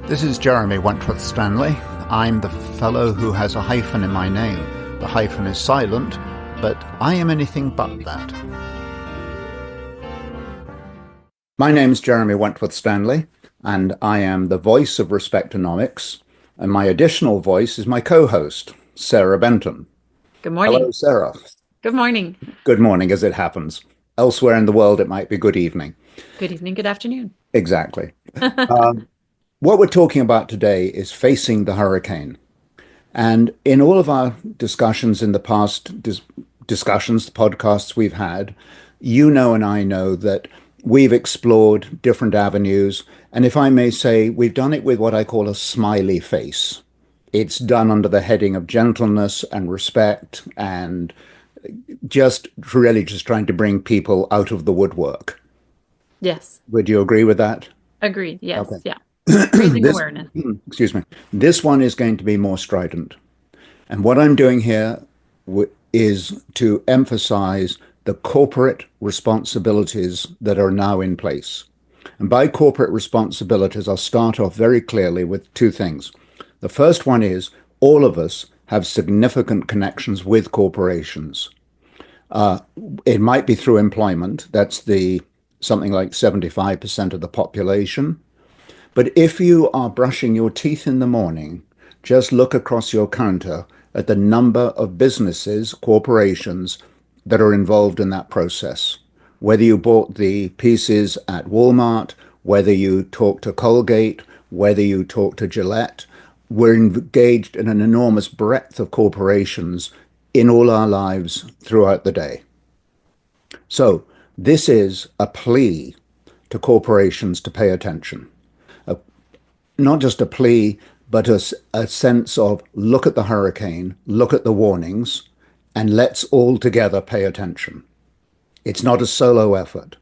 This is Jeremy Wentworth-Stanley. I'm the fellow who has a hyphen in my name. The hyphen is silent, but I am anything but that. My name is Jeremy Wentworth-Stanley, and I am the voice of Respectonomics, and my additional voice is my co-host, Sarah Benton. Good morning. Hello, Sarah. Good morning. Good morning, as it happens. Elsewhere in the world, it might be good evening. Good evening, good afternoon. Exactly. What we're talking about today is facing the hurricane. And in all of our discussions in the past, discussions, the podcasts we've had, you know and I know that we've explored different avenues. And if I may say, we've done it with what I call a smiley face. It's done under the heading of gentleness and respect and just really just trying to bring people out of the woodwork. Yes. Would you agree with that? Agreed. Yes. Okay. Yeah. Raising This, awareness. excuse me. This one is going to be more strident. And what I'm doing here is to emphasize the corporate responsibilities that are now in place. And by corporate responsibilities, I'll start off very clearly with two things. The first one is all of us have significant connections with corporations. It might be through employment. That's something like 75% of the population. But if you are brushing your teeth in the morning, just look across your counter at the number of businesses, corporations that are involved in that process. Whether you bought the pieces at Walmart, whether you talk to Colgate, whether you talk to Gillette, we're engaged in an enormous breadth of corporations in all our lives throughout the day. So this is a plea to corporations to pay attention. Not just a plea, but a sense of look at the hurricane, look at the warnings, and let's all together pay attention. It's not a solo effort.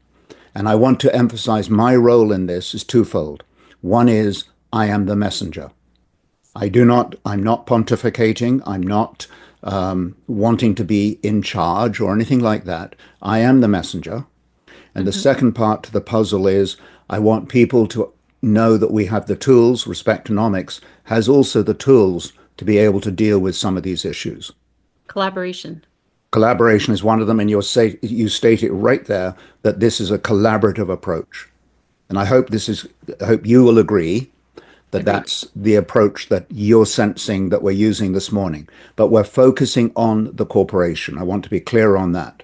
And I want to emphasize my role in this is twofold. One is I am the messenger. I'm not pontificating. I'm not wanting to be in charge or anything like that. I am the messenger. And the second part to the puzzle is I want people to know that we have the tools. Respectonomics has also the tools to be able to deal with some of these issues. Collaboration. Collaboration is one of them, and you state it right there that this is a collaborative approach. And I hope you will agree that Agreed. that's the approach that you're sensing that we're using this morning. But we're focusing on the corporation. I want to be clear on that.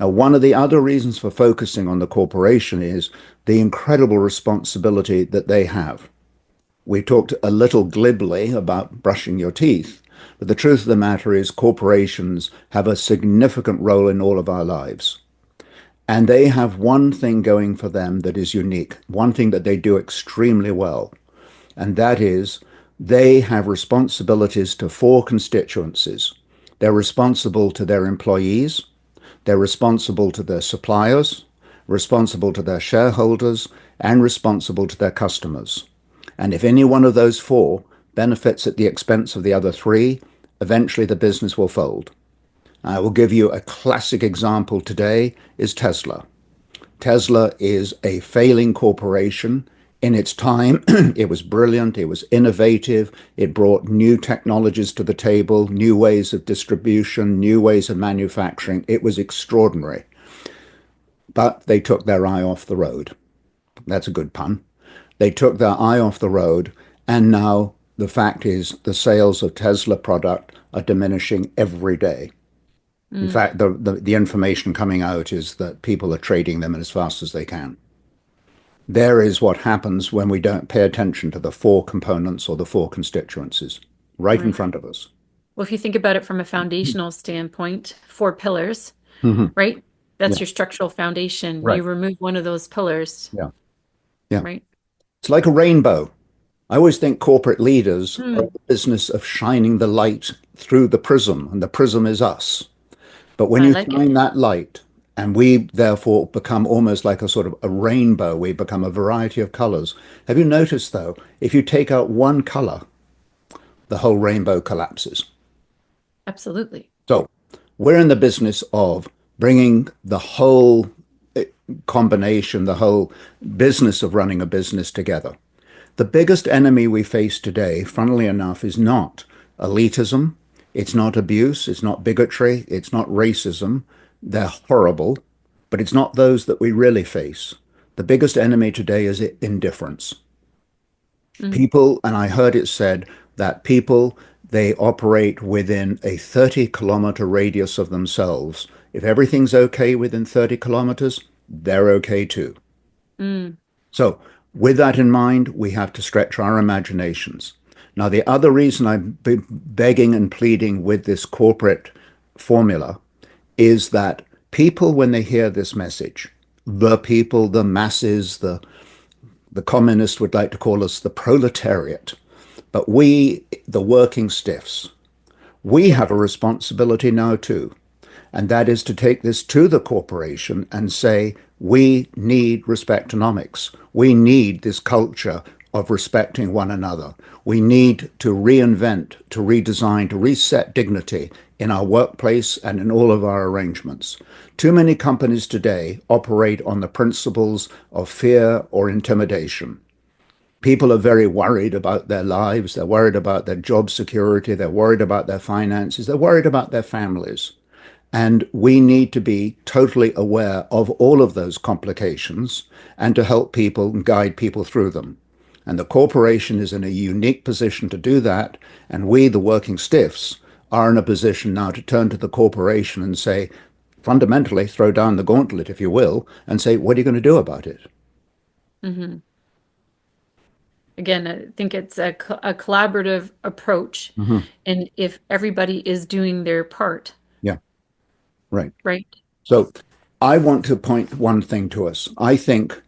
Now, one of the other reasons for focusing on the corporation is the incredible responsibility that they have. We talked a little glibly about brushing your teeth, but the truth of the matter is corporations have a significant role in all of our lives. And they have one thing going for them that is unique, one thing that they do extremely well, and that is they have responsibilities to four constituencies. They're responsible to their employees, they're responsible to their suppliers, responsible to their shareholders, and responsible to their customers. And if any one of those four benefits at the expense of the other three, eventually the business will fold. I will give you a classic example today is Tesla. Tesla is a failing corporation. In its time, it was brilliant, it was innovative, it brought new technologies to the table, new ways of distribution, new ways of manufacturing. It was extraordinary. But they took their eye off the road. That's a good pun. They took their eye off the road, and now the fact is the sales of Tesla product are diminishing every day. In fact, the information coming out is that people are trading them as fast as they can. There is what happens when we don't pay attention to the four components or the four constituencies right in front of us. Well, if you think about it from a foundational standpoint, 4 pillars, Mhm. right? That's Yeah, your structural foundation. right. You remove one of those pillars, Yeah, yeah. right? It's like a rainbow. I always think corporate leaders are in Hmm. the business of shining the light through the prism, and the prism is us. But when I you like it. shine that light, and we therefore become almost like a sort of a rainbow, we become a variety of colors. Have you noticed, though, if you take out one color, the whole rainbow collapses? Absolutely. So we're in the business of bringing the whole combination, the whole business of running a business together. The biggest enemy we face today, funnily enough, is not elitism, it's not abuse, it's not bigotry, it's not racism. They're horrible, but it's not those that we really face. The biggest enemy today is indifference. Mm, People, and I heard it said that people, they operate within a 30-kilometer radius of themselves. If everything's okay within 30 kilometers, they're okay too. mm, So, with that in mind, we have to stretch our imaginations. Now, the other reason I'm begging and pleading with this corporate formula is that people, when they hear this message, the people, the masses, the communists would like to call us the proletariat, but we, the working stiffs, we have a yes. responsibility now too. And that is to take this to the corporation and say, we need respectonomics. We need this culture of respecting one another. We need to reinvent, to redesign, to reset dignity in our workplace and in all of our arrangements. Too many companies today operate on the principles of fear or intimidation. People are very worried about their lives. They're worried about their job security. They're worried about their finances. They're worried about their families. And we need to be totally aware of all of those complications and to help people and guide people through them. And the corporation is in a unique position to do that. And we, the working stiffs, are in a position now to turn to the corporation and say, fundamentally, throw down the gauntlet, if you will, and say, what are you going to do about it? Hmm. Again, I think it's a collaborative approach. Mhm. And if everybody is doing their part, Yeah, right. right? So I want to point one thing to us. I think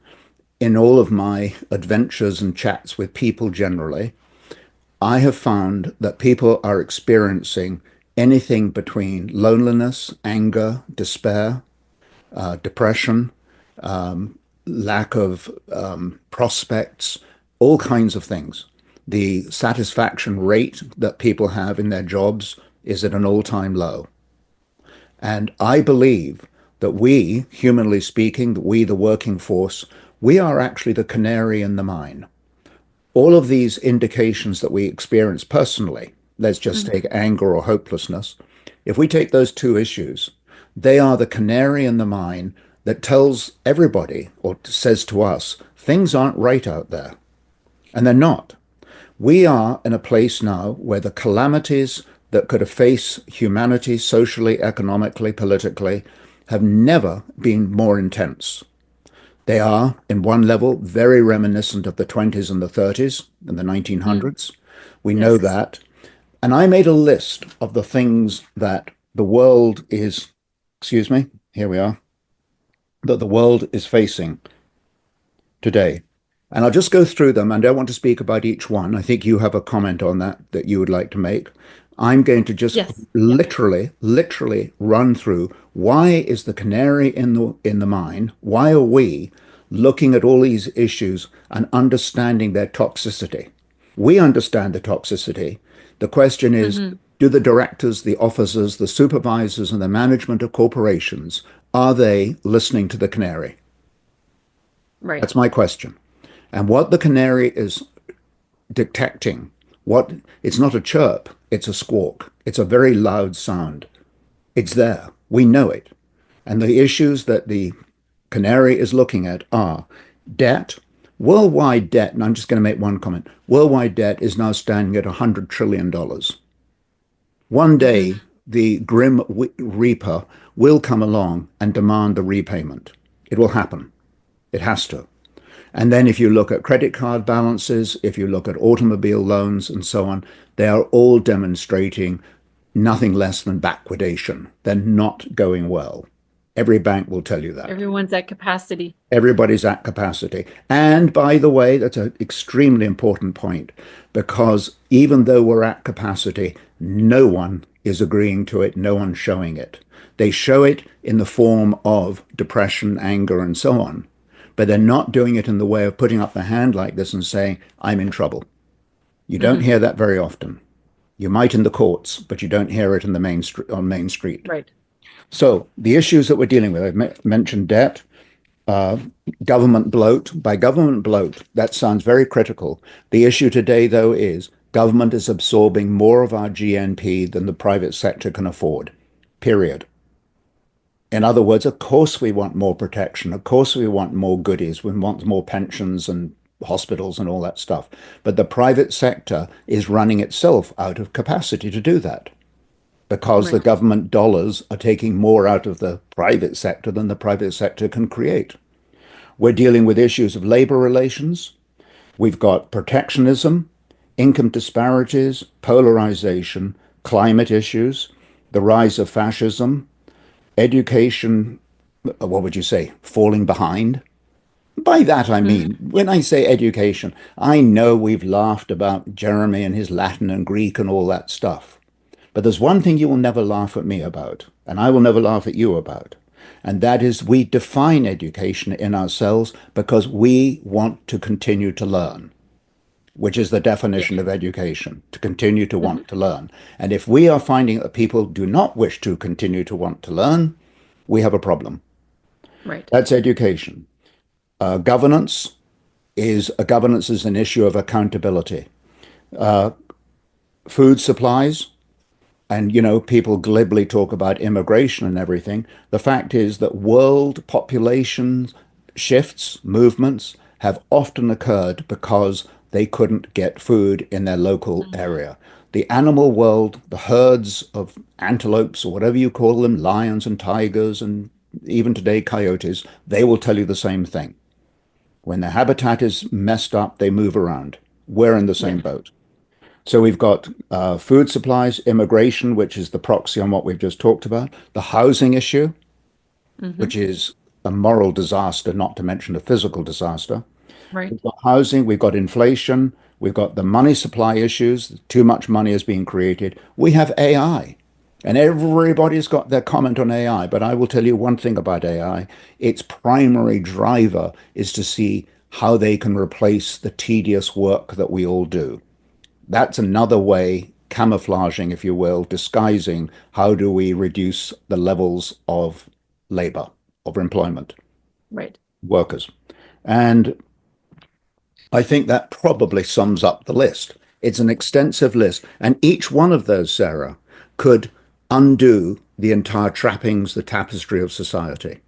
in all of my adventures and chats with people generally, I have found that people are experiencing anything between loneliness, anger, despair, depression, lack of prospects, all kinds of things. The satisfaction rate that people have in their jobs is at an all-time low. And I believe that we, humanly speaking, that we, the working force, we are actually the canary in the mine. All of these indications that we experience personally, let's just Mhm. take anger or hopelessness, if we take those two issues, they are the canary in the mine that tells everybody or says to us, things aren't right out there. And they're not. We are in a place now where the calamities that could face humanity socially, economically, politically have never been more intense. They are, in one level, very reminiscent of the 20s and the 30s and the Mm, 1900s. We know yes. that. And I made a list of the things that the world is, excuse me, here we are, that the world is facing today. And I'll just go through them. I don't want to speak about each one. I think you have a comment on that that you would like to make. I'm going to just Yes. Yeah. literally run through why is the canary in the mine? Why are we looking at all these issues and understanding their toxicity? We understand the toxicity. The question is, Hmm. do the directors, the officers, the supervisors, and the management of corporations, are they listening to the canary? Right. That's my question. And what the canary is detecting, what it's not a chirp, it's a squawk. It's a very loud sound. It's there. We know it. And the issues that the canary is looking at are debt, worldwide debt, and I'm just going to make one comment. Worldwide debt is now standing at $100 trillion. One Hmm. day, the grim reaper will come along and demand the repayment. It will happen. It has to. And then if you look at credit card balances, if you look at automobile loans and so on, they are all demonstrating nothing less than backwardation. They're not going well. Every bank will tell you that. Everyone's at capacity. Everybody's at capacity. And by the way, that's an extremely important point because even though we're at capacity, no one is agreeing to it, no one's showing it. They show it in the form of depression, anger, and so on, but they're not doing it in the way of putting up their hand like this and saying, I'm in trouble. You don't Hmm. hear that very often. You might in the courts, but you don't hear it in the on Main Street. Right. So the issues that we're dealing with, I've mentioned debt. Government bloat. By government bloat, that sounds very critical. The issue today, though, is government is absorbing more of our GNP than the private sector can afford, period. In other words, of course, we want more protection. Of course, we want more goodies. We want more pensions and hospitals and all that stuff. But the private sector is running itself out of capacity to do that because the Right. government dollars are taking more out of the private sector than the private sector can create. We're dealing with issues of labor relations. We've got protectionism, income disparities, polarization, climate issues, the rise of fascism, education, what would you say, falling behind? By that I Mhm. mean, when I say education, I know we've laughed about Jeremy and his Latin and Greek and all that stuff. But there's one thing you will never laugh at me about, and I will never laugh at you about. And that is we define education in ourselves because we want to continue to learn, which is the Yeah. definition of education, to continue to Mhm. want to learn. And if we are finding that people do not wish to continue to want to learn, we have a problem. Right. That's education. Governance governance is an issue of accountability. Food supplies, and people glibly talk about immigration and everything. The fact is that world population shifts, movements have often occurred because they couldn't get food in their local Mhm. area. The animal world, the herds of antelopes or whatever you call them, lions and tigers and even today coyotes, they will tell you the same thing. When their habitat is messed up, they move around. We're in the Yeah. same boat. So we've got food supplies, immigration, which is the proxy on what we've just talked about, the housing issue, Hmm. which is a moral disaster, not to mention a physical disaster. Right. We've got housing, we've got inflation, we've got the money supply issues, too much money is being created. We have AI, and everybody's got their comment on AI. But I will tell you one thing about AI: its primary driver is to see how they can replace the tedious work that we all do. That's another way, camouflaging, if you will, disguising how do we reduce the levels of labor, of employment, Right. workers. And I think that probably sums up the list. It's an extensive list. And each one of those, Sarah, could undo the entire trappings, the tapestry of society.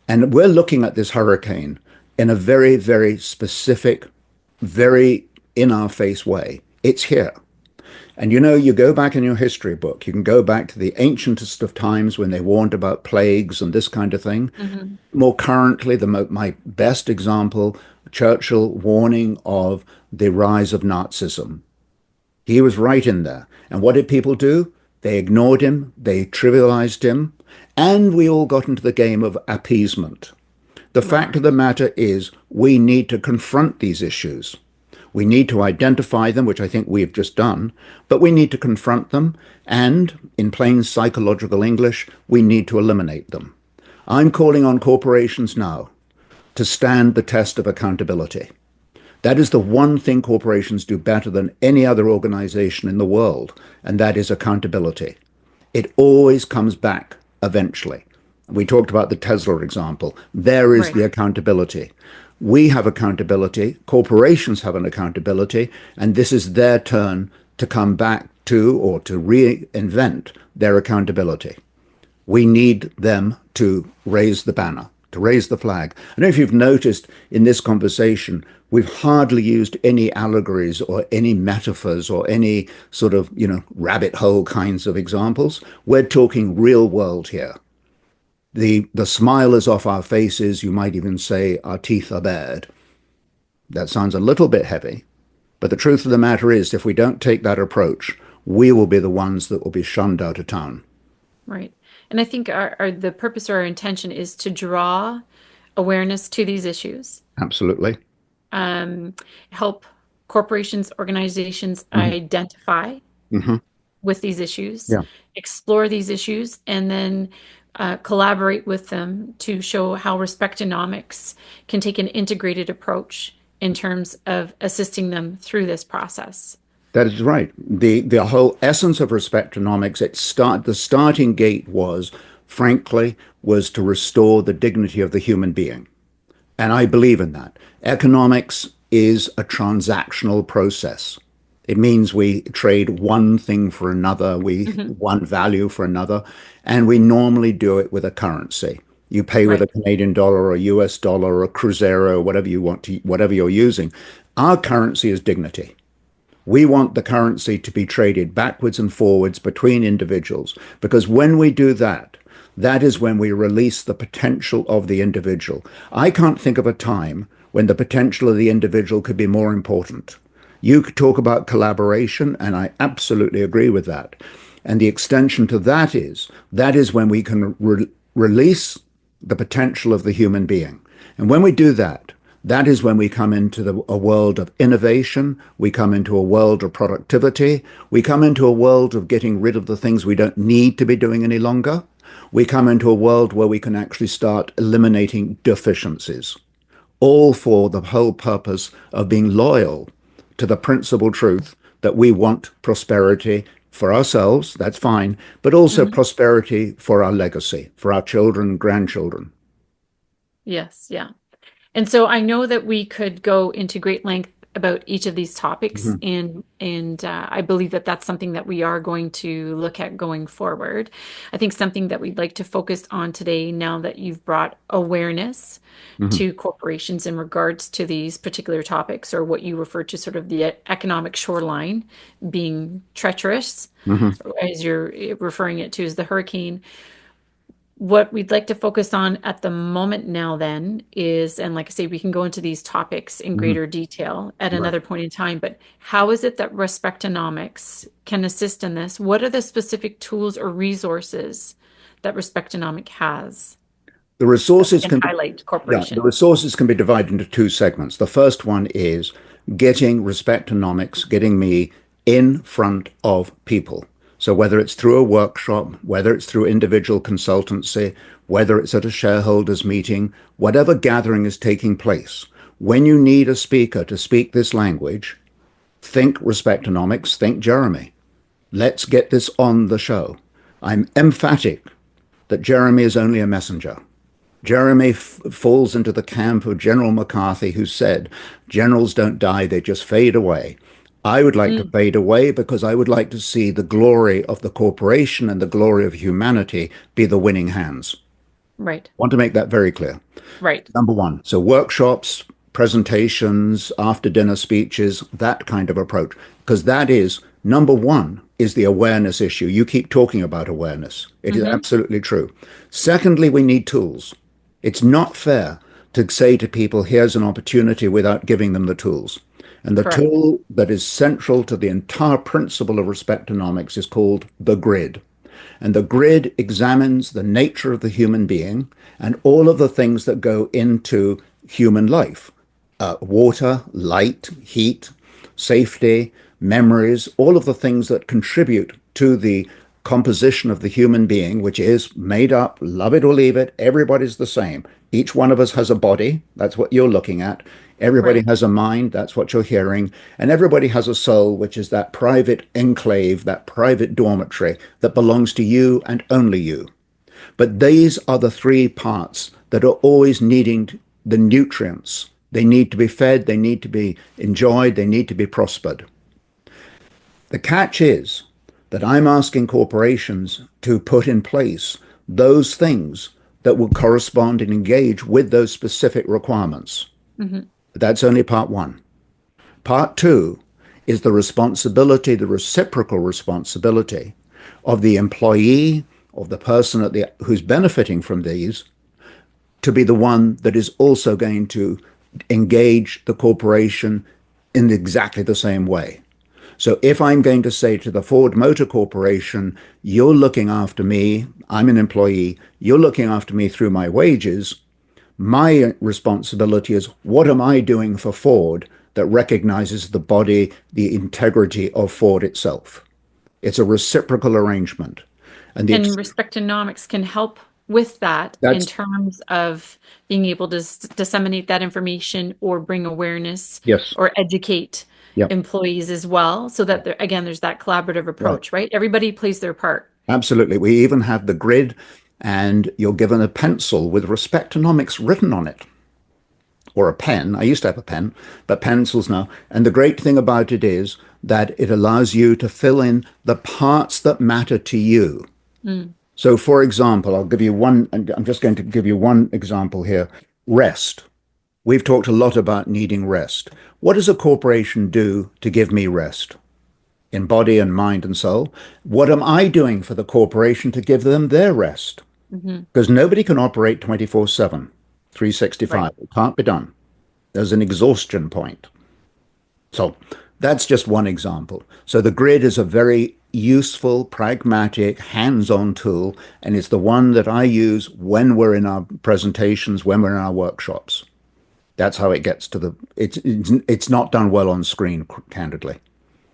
And we're looking at this hurricane in a very, very specific, very in our face way. It's here. And you go back in your history book, you can go back to the ancientest of times when they warned about plagues and this kind of thing. Hmm. More currently, my best example, Churchill warning of the rise of Nazism. He was right in there. And what did people do? They ignored him, they trivialized him, and we all got into the game of appeasement. The Right. fact of the matter is, we need to confront these issues. We need to identify them, which I think we've just done, but we need to confront them, and in plain psychological English, we need to eliminate them. I'm calling on corporations now to stand the test of accountability. That is the one thing corporations do better than any other organization in the world, and that is accountability. It always comes back eventually. We talked about the Tesla example. There is Right. the accountability. We have accountability, corporations have an accountability, and this is their turn to come back to or to reinvent their accountability. We need them to raise the banner, to raise the flag. I don't know if you've noticed in this conversation, we've hardly used any allegories or any metaphors or any sort of, rabbit hole kinds of examples. We're talking real world here. The smile is off our faces. You might even say our teeth are bared. That sounds a little bit heavy, but the truth of the matter is, if we don't take that approach, we will be the ones that will be shunned out of town. Right. And I think the purpose or our intention is to draw awareness to these issues, Absolutely. um, help corporations, organizations Hmm. identify Hmm. with these issues, Yeah. explore these issues, and then collaborate with them to show how Respectonomics can take an integrated approach in terms of assisting them through this process. That is right. The whole essence of respectonomics, the starting gate was, frankly, was to restore the dignity of the human being. And I believe in that. Economics is a transactional process. It means we trade one thing for another, we Hmm. one value for another, and we normally do it with a currency. You pay with a Right. Canadian dollar or a US dollar or a Cruzeiro, whatever you want to, whatever you're using. Our currency is dignity. We want the currency to be traded backwards and forwards between individuals because when we do that, that is when we release the potential of the individual. I can't think of a time when the potential of the individual could be more important. You could talk about collaboration, and I absolutely agree with that. And the extension to that is when we can release the potential of the human being. And when we do that, that is when we come into a world of innovation. We come into a world of productivity. We come into a world of getting rid of the things we don't need to be doing any longer. We come into a world where we can actually start eliminating deficiencies, all for the whole purpose of being loyal to the principal truth that we want prosperity for ourselves, that's fine, but also Hmm. prosperity for our legacy, for our children and grandchildren. Yes, yeah. And so I know that we could go into great length about each of these topics, Mhm, and I believe that that's something that we are going to look at going forward. I think something that we'd like to focus on today, now that you've brought awareness mhm, to corporations in regards to these particular topics, or what you refer to sort of the economic shoreline being treacherous, mhm, as you're referring it to as the hurricane. What we'd like to focus on at the moment now then is, and like I say, we can go into these topics in mhm. greater detail at Right. another point in time, but how is it that Respectonomics can assist in this? What are the specific tools or resources that Respectonomic has The that we resources can can be, highlight to yeah, the corporations? resources can be divided into two segments. The first one is getting Respectonomics, getting me in front of people. So whether it's through a workshop, whether it's through individual consultancy, whether it's at a shareholders meeting, whatever gathering is taking place, when you need a speaker to speak this language, think Respectonomics, think Jeremy. Let's get this on the show. I'm emphatic that Jeremy is only a messenger. Jeremy falls into the camp of General McCarthy, who said, generals don't die, they just fade away. I would like to Mm, fade away because I would like to see the glory of the corporation and the glory of humanity be the winning hands. right, I want to make that very clear. right. Number one. So workshops, presentations, after dinner speeches, that kind of approach. Because that is number one is the awareness issue. You keep talking about awareness. It is Hmm. absolutely true. Secondly, we need tools. It's not fair to say to people, here's an opportunity without giving them the tools. And the Correct. tool that is central to the entire principle of respectonomics is called the grid. And the grid examines the nature of the human being and all of the things that go into human life: water, light, heat, safety, memories, all of the things that contribute to the composition of the human being, which is made up, love it or leave it, everybody's the same. Each one of us has a body, that's what you're looking at. Everybody Right. has a mind, that's what you're hearing. And everybody has a soul, which is that private enclave, that private dormitory that belongs to you and only you. But these are the three parts that are always needing the nutrients. They need to be fed, they need to be enjoyed, they need to be prospered. The catch is that I'm asking corporations to put in place those things that will correspond and engage with those specific requirements. Hmm. That's only part one. Part two is the responsibility, the reciprocal responsibility of the employee, of the person who's benefiting from these, to be the one that is also going to engage the corporation in exactly the same way. So if I'm going to say to the Ford Motor Corporation, you're looking after me, I'm an employee, you're looking after me through my wages, my responsibility is what am I doing for Ford that recognizes the body, the integrity of Ford itself? It's a reciprocal arrangement. And And Respectonomics can help with that in that's, terms of being able to disseminate that information or bring awareness yes, or educate yep, employees as well, so that there, again, there's that collaborative right. approach, right? Everybody plays their part. Absolutely. We even have the grid, and you're given a pencil with Respectonomics written on it. or a pen. I used to have a pen, but pencils now. And the great thing about it is that it allows you to fill in the parts that matter to you. Mm. So, for example, I'll give you one, and I'm just going to give you one example here. Rest. We've talked a lot about needing rest. What does a corporation do to give me rest in body and mind and soul? What am I doing for the corporation to give them their rest? Hmm. Because nobody can operate 24/7, Right. 365. It can't be done. There's an exhaustion point. So that's just one example. So the grid is a very useful, pragmatic, hands-on tool, and it's the one that I use when we're in our presentations, when we're in our workshops. That's how it gets to the. It's not done well on screen, candidly.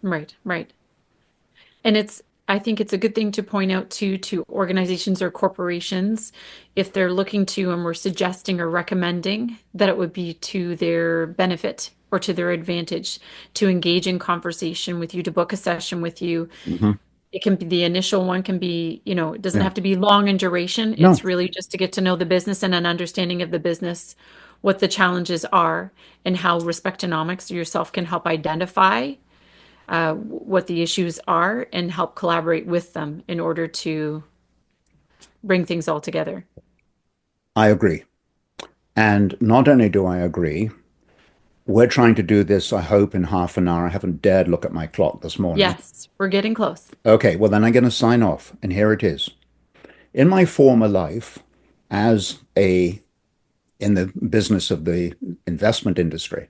Right. Right. And I think it's a good thing to point out too to organizations or corporations if they're looking to and we're suggesting or recommending that it would be to their benefit or to their advantage to engage in conversation with you, to book a session with you. Hmm. It can be the initial one can be, it doesn't Yeah. have to be long in duration. No, It's really just to get to know the business and an understanding of the business, what the challenges are, and how Respectonomics yourself can help identify what the issues are and help collaborate with them in order to bring things all together. I agree. And not only do I agree, we're trying to do this, I hope, in half an hour. I haven't dared look at my clock this morning. Yes, we're getting close. Okay, well, then I'm going to sign off, and here it is. In my former life, as a in the business of the investment industry,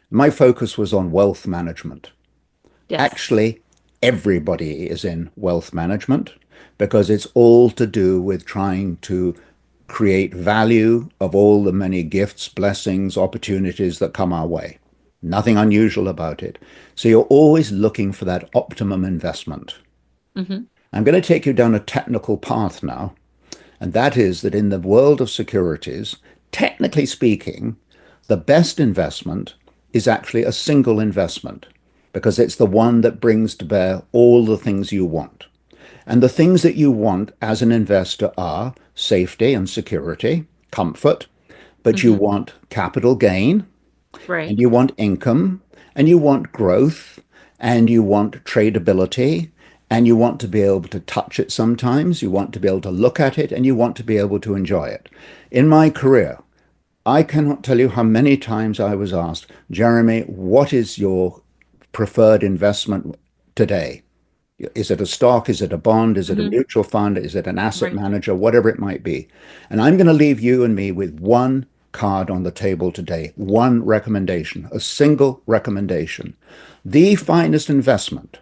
my focus was on wealth management. Yes. Actually, everybody is in wealth management because it's all to do with trying to create value of all the many gifts, blessings, opportunities that come our way. Nothing unusual about it. So you're always looking for that optimum investment. Hmm. I'm going to take you down a technical path now, and that is that in the world of securities, technically speaking, the best investment is actually a single investment because it's the one that brings to bear all the things you want. And the things that you want as an investor are safety and security, comfort, but you Hmm. want capital gain, and Right. you want income, and you want growth, and you want tradability, and you want to be able to touch it sometimes, you want to be able to look at it, and you want to be able to enjoy it. In my career, I cannot tell you how many times I was asked, Jeremy, what is your preferred investment today? Is it a stock? Is it a bond? Is it a Hmm. mutual fund? Is it an asset Right. manager? Whatever it might be. And I'm going to leave you and me with one card on the table today, one recommendation, a single recommendation. The finest investment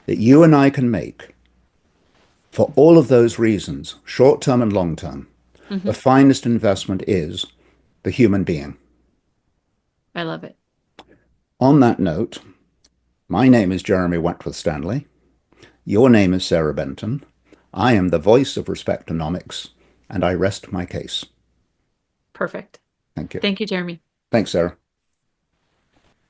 that you and I can make for all of those reasons, short term and long term, the Hmm. finest investment is the human being. I love it. On that note, my name is Jeremy Wentworth-Stanley. Your name is Sarah Benton. I am the voice of Respectonomics, and I rest my case. Perfect. Thank you. Thank you, Jeremy. Thanks, Sarah.